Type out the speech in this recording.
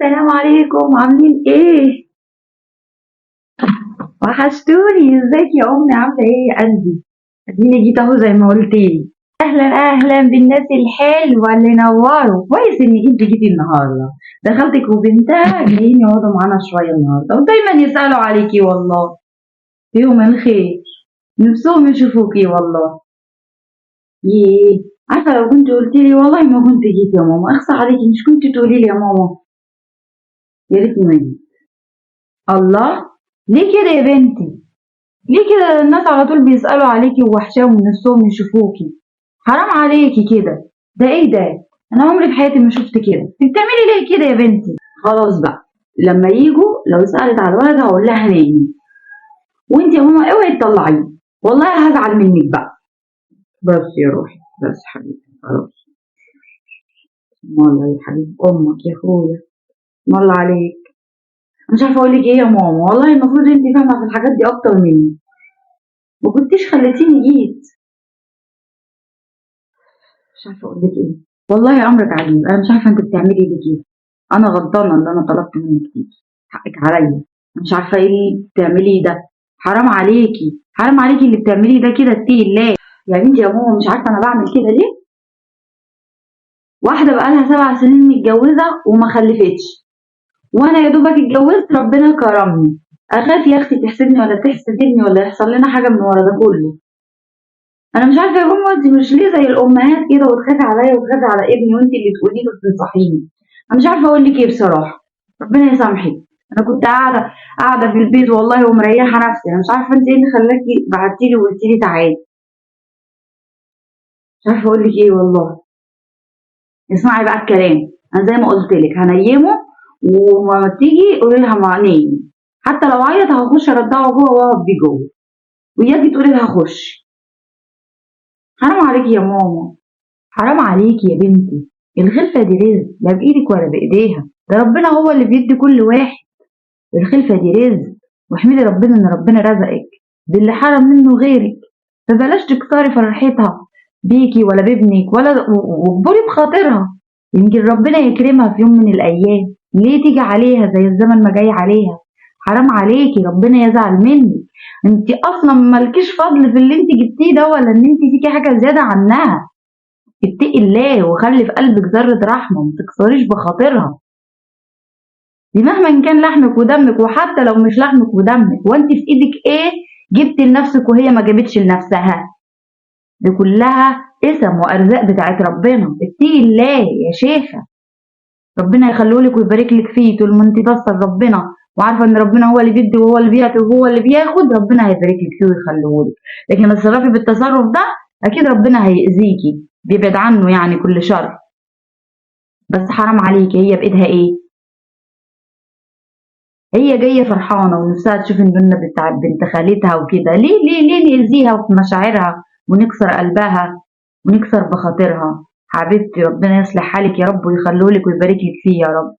السلام عليكم، عاملين ايه؟ وحشتوني. ازيك يا امي؟ عامله ايه يا قلبي؟ اديني جيت اهو زي ما قلتيلي. اهلا اهلا بالناس الحلوه اللي نوروا. كويس انك انت جيتي النهارده. دخلتك وبنتها جايين يقعدوا معانا شويه النهارده ودايما يسالوا عليكي والله. فيهم الخير. نفسهم يشوفوكي والله. ييه. عارفه لو كنت قلتيلي والله ما كنت جيت يا ماما. اخصى عليكي، مش كنت تقولي لي يا ماما؟ يا ريتني ما جيت. الله. ليه كده يا بنتي؟ ليه كده الناس على طول بيسألوا عليكي ووحشاهم نفسهم يشوفوكي؟ حرام عليكي كده. ده ايه ده؟ انا عمري في حياتي ما شفت كده. انت بتعملي ليه كده يا بنتي؟ خلاص بقى. لما يجوا لو سألت على الولد هقول لها نامي. وانت يا ماما اوعي تطلعيه. والله هزعل منك بقى. بس يا روحي. بس حبيبتي خلاص. والله يا حبيب امك يا اخويا. والله عليك. مش عارفه اقول لك ايه يا ماما. والله المفروض انت فاهمه في الحاجات دي اكتر مني. ما كنتيش خليتيني جيت. مش عارفه اقول لك ايه. والله امرك عجيب. انا مش عارفه انت بتعملي ليه كده. انا غلطانه ان انا طلبت منك كتير. حقك عليا. مش عارفه ايه اللي بتعمليه ده. حرام عليكي، حرام عليكي اللي بتعمليه ده كده. اتقي الله. يا بنتي يا ماما مش عارفه انا بعمل كده ليه. واحده بقالها 7 سنين متجوزه وما خلفتش. وانا يا دوبك اتجوزت ربنا كرمني. اخاف يا اختي تحسدني ولا تحسدني ولا يحصل لنا حاجه من ورا ده كله. انا مش عارفه يا ماما انت مش ليه زي الامهات كده وتخافي عليا وتخافي على ابني وانت اللي تقولي له تنصحيني. انا مش عارفه اقول لك ايه بصراحه. ربنا يسامحك. انا كنت قاعده في البيت والله ومريحه نفسي. انا مش عارفه انت ايه اللي خلاكي بعتي لي وقلتي لي تعالي. مش عارفه اقول لك ايه والله. اسمعي بقى الكلام. انا زي ما قلت لك هنيمه. وما تيجي قولي لها ما نايم. حتى لو عيط هخش ارضعه جوه واقعد بيه جوه. وياكي تقولي لها خش. حرام عليكي يا ماما. حرام عليكي يا بنتي. الخلفة دي رزق لا بإيدك ولا بإيديها. ده ربنا هو اللي بيدي كل واحد. الخلفة دي رزق. واحمدي ربنا إن ربنا رزقك باللي حرم منه غيرك. فبلاش تكسري فرحتها بيكي ولا بابنك ولا واكبري بخاطرها. يمكن ربنا يكرمها في يوم من الأيام. ليه تيجي عليها زي الزمن ما جاي عليها؟ حرام عليكي ربنا يزعل منك. انت اصلا مالكيش فضل في اللي انت جبتيه ده ولا ان انت فيكي حاجه زياده عنها. اتقي الله وخلي في قلبك ذرة رحمة. ما تكسريش بخاطرها. دي مهما كان لحمك ودمك وحتى لو مش لحمك ودمك وانت في ايدك ايه جبت لنفسك وهي ما جابتش لنفسها. دي كلها اسم وارزاق بتاعت ربنا. اتقي الله يا شيخة. ربنا يخلولك ويبارك لك فيه طول ما انت باصه لربنا وعارفه ان ربنا هو اللي بيدي وهو اللي بيعطي وهو اللي بياخد. ربنا هيبارك لك فيه ويخليهولك. لكن التصرفي بالتصرف ده اكيد ربنا هيأذيكي بيبعد عنه يعني كل شر. بس حرام عليكي. هي بايدها ايه؟ هي جايه فرحانه ونفسها تشوف البنه بتاع بنت خالتها وكده. ليه نأذيها في مشاعرها ونكسر قلبها ونكسر بخاطرها. حبيبتي ربنا يصلح حالك يا رب ويخلولك ويبارك لك فيه يا رب.